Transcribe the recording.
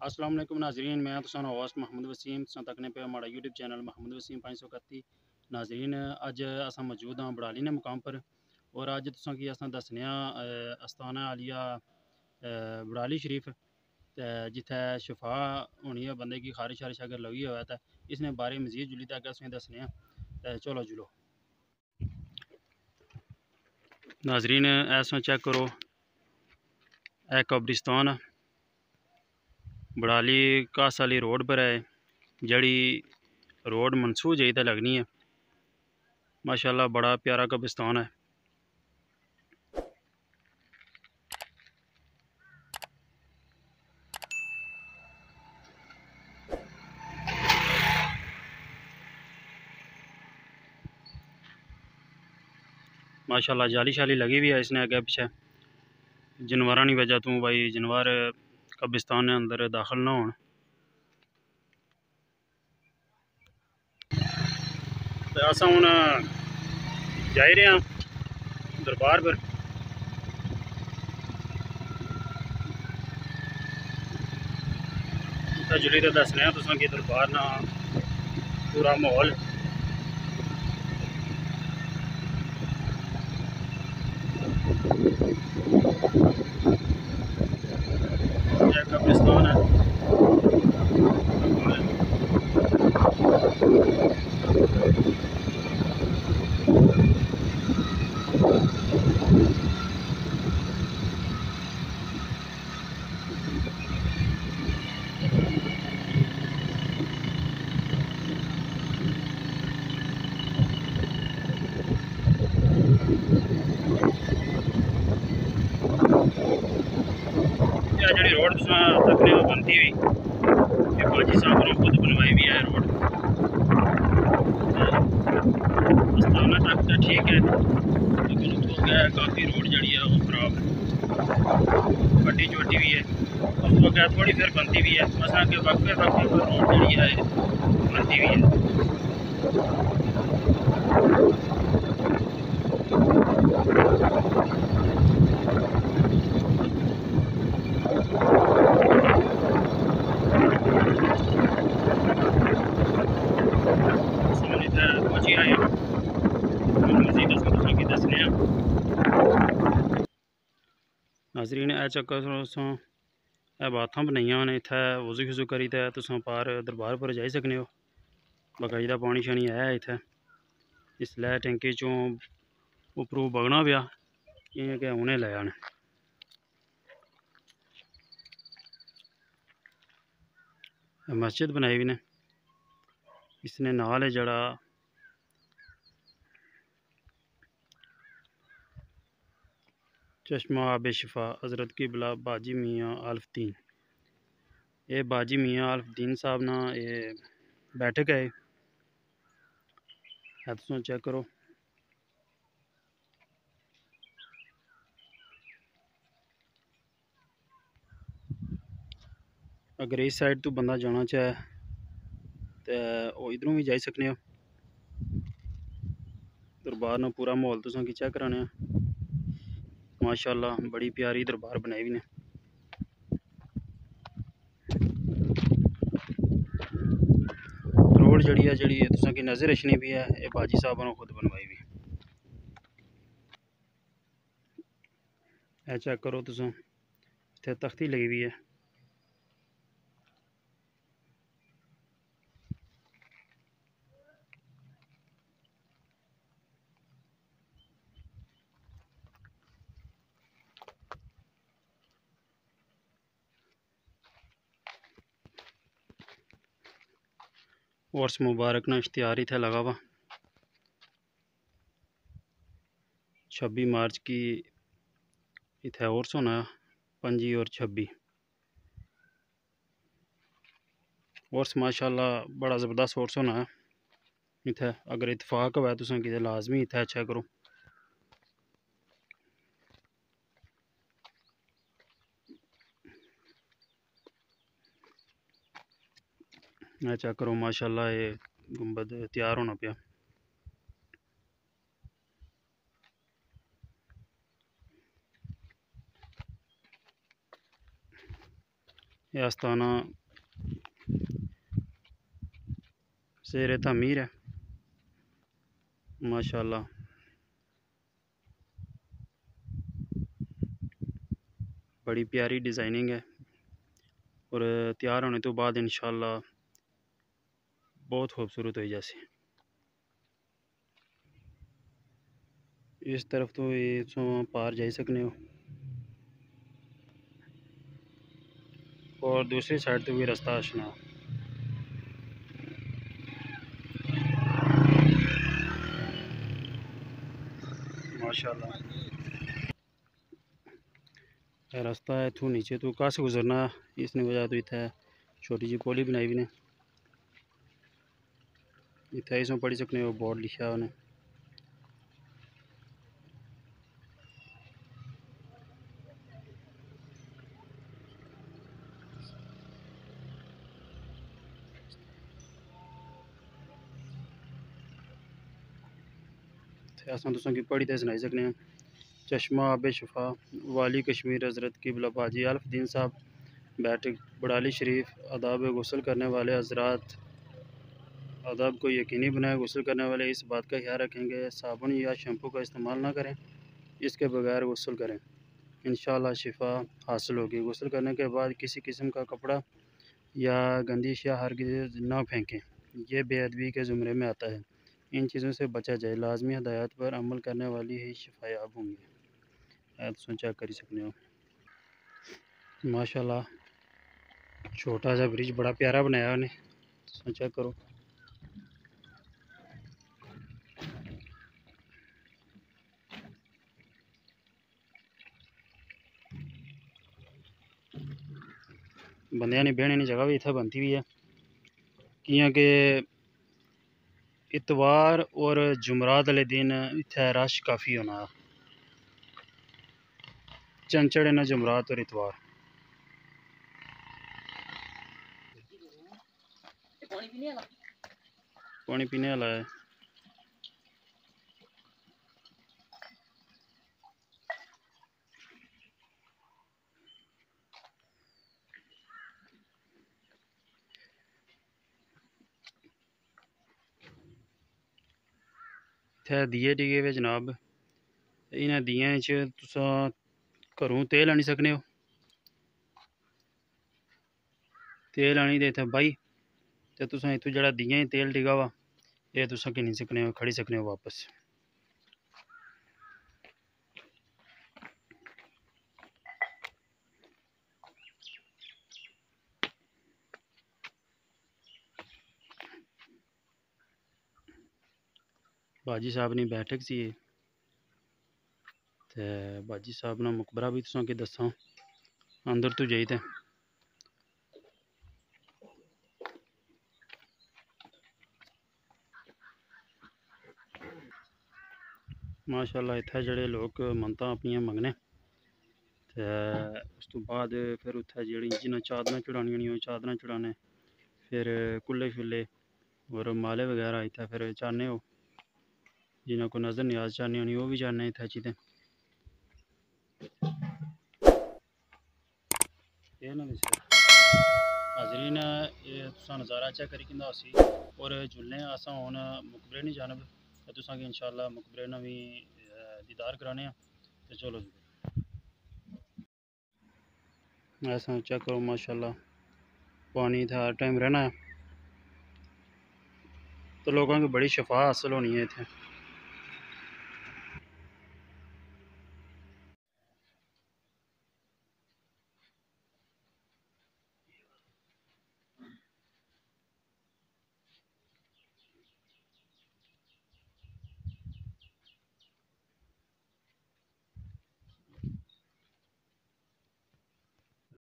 अस्सलाम वालेकुम नाजरीन, मैं तुसां होस्ट मोहम्मद वसीम तुसां तकने पे हमारा यूट्यूब चैनल मोहम्मद वसीम 531। नाजरीन अज अस मौजूद हाँ बड़ाली ने मुकाम पर और अज तुसां की अस दसने अस्ताना आलिया बड़ाली शरीफ जिथे शफा होनी है बंदे की खारिश शारिश अगर लगी हुआ है तो इसने बारे मजीद जुली तक असें दसने चलो जुलो नाजरीन ऐसा चेक करो ए कब्रिस्तान बड़ाली कास वाली रोड पर है जड़ी रोड मनसूख जी तो लगनी है। माशाल्लाह बड़ा प्यारा कब्रिस्तान है। माशाल्लाह जाली शाली लगी हुई है इसने अगे पीछे जानवरों की वजह तो भाई जानवर कब्रिस्तान के अंदर दाखिल ना हो। अस हूँ जा रहे हैं दरबार पर। जुली तो दसने तुसा कि दरबार ना पूरा माहौल कब्रिस्तान है। जी रोड तकरीबन बनती हुई बाजी साहब ने खुद बनवाई भी है रोड अस्ताना तक तो ठीक है लेकिन उतो गया काफ़ी रोड जड़ी है वो खराब है गड्डी चोटी भी है उस वक्त थोड़ी फिर बनती भी है मसा के वक्फे वक्फे पर रोड जड़ी है बनती भी है। पहुंची आए मजीद दसने नाजरीन ए चक्कर बातां बनाइया ने इत्थै वज़ू शज़ू करी ते तुसां पार दरबार पर जाई सकने हो। बाकायदा पानी शानी है इत्थै इसलै टैंकी चों उप्परों बगना पिया इ'यां कि उ'नें लै आने। मस्जिद बनाई भी ने इसने नाल है जड़ा चश्मा आब शिफा हज़रत किबला बाजी मियाँ आल्फदीन। ये बाजी मियाँ आल्फदीन साहब ना ये बैठक है तुम चेक करो। अगर इस साइड तो बंदा जाना चाहे तो इधरों भी जाई सकने हो। दरबार ना पूरा माहौल तुसां की चेक कराने माशाल्लाह बड़ी प्यारी दरबार बनाई भी ने। रोड जड़ी है तुसां की नज़र रचनी भी है ये बाजी साहब ने खुद बनवाई भी है। चेक करो तुसां इत्थे तख्ती लगी हुई है। उर्स मुबारक ना इश्तिहार इत्थे लगा हुआ 26 मार्च की इत्थे उर्स होना 25 और 26 उर्स माशाल्लाह बड़ा ज़बरदस्त उर्स होना है इत्थे। अगर इतफाक होवे तुसां कि लाजमी इत्थे अच्छा करो। चेक करो माशाल्लाह ये गुंबद तैयार होना पिया। ये आस्थाना शेर तमीर है माशाल्लाह। बड़ी प्यारी डिज़ाइनिंग है और तैयार होने तो बाद इंशाल्लाह बहुत खूबसूरत हो जैसे। इस तरफ तो ये पार जा सकने हो और दूसरी साइड तो भी रास्ता आशना माशाल्लाह। रास्ता है इथों नीचे तो कहाँ से गुजरना इसने वजह तो इतना छोटी जी पोली बनाई भी ने इतना इसमें पढ़ी सकने हो बोर्ड लिखा उन्हें। असां तुसां की पढ़ी ते सुनाई सकने हैं। चश्मा आब शफा वाली कश्मीर हज़रत किबला बाजी अल्फ दीन साहब बैठक बड़ाली शरीफ। आदाब गुस्ल करने वाले हजरात आदाब को यकीनी बनाए गुस्ल करने वाले इस बात का ख्याल रखेंगे साबुन या शैम्पू का इस्तेमाल ना करें, इसके बगैर गुस्ल करें, इंशाअल्लाह शिफा हासिल होगी। गुस्ल करने के बाद किसी किस्म का कपड़ा या गंदी अशिया हरगिज़ ना फेंकें, यह बेअदबी के ज़ुमरे में आता है। इन चीज़ों से बचा जाए, लाजमी हदायत पर अमल करने वाली ही शिफायाब होंगी। ऐप चेक कर सकते हो माशाल्लाह। छोटा सा ब्रिज बड़ा प्यारा बनाया उन्हें चेक करो। बंदियां ने बहने की जगह भी इतना बनती हुई है कियां कि इतवार और जुमरात वाले दिन इतना रश काफ़ी होना चंचड़ ना जुमरात और इतवार। पानी पीने वाला है। इत्थै दिए टिके हुए जनाब। इन्हें दिएं च तुस घरों तेल आनी सकने हो। तेल आनी ते इत्थै बाही ते तुस इत्थों जेह्ड़ा दिएं तेल टिका वा एह् तुस किन्नी सकने हो खड़ी सकने हो वापस। बाजी साहब ने बैठक सी ते बाजी साहब ना मुकबरा भी तुसां की दस्सां अंदर तो जाई ते माशाल्लाह। इत्थै जेह्ड़े लोग मन्नतां अपनियां मंगने ते उस तो बाद फिर उत्थै जेह्ड़ी जिन्हें चादरां चढ़ानियां होनियां ओह् चादरां चढ़ाने, फिर कुल्ले शुल्ले और माले वगैरह इत्थै फिर चाढ़ने हो। जिन्हें को नज़र न्याज चाढ़नी होनी ओह् भी चाढ़ने इत्थै चीज़ें एह् ना हाजरीन ये तुसां नज़ारा चेक करी किंदा उसी और जुलने असां हुन मुकबरे नी जानब ते तुसां की इंशाअल्लाह मुकबरे ना भी दीदार कराने ते चलो ऐसा चेक करो माशाल्लाह। पानी इत्थै हर टाइम रहना है तो लोगों की बड़ी शफा हासिल होनी है इत्थै।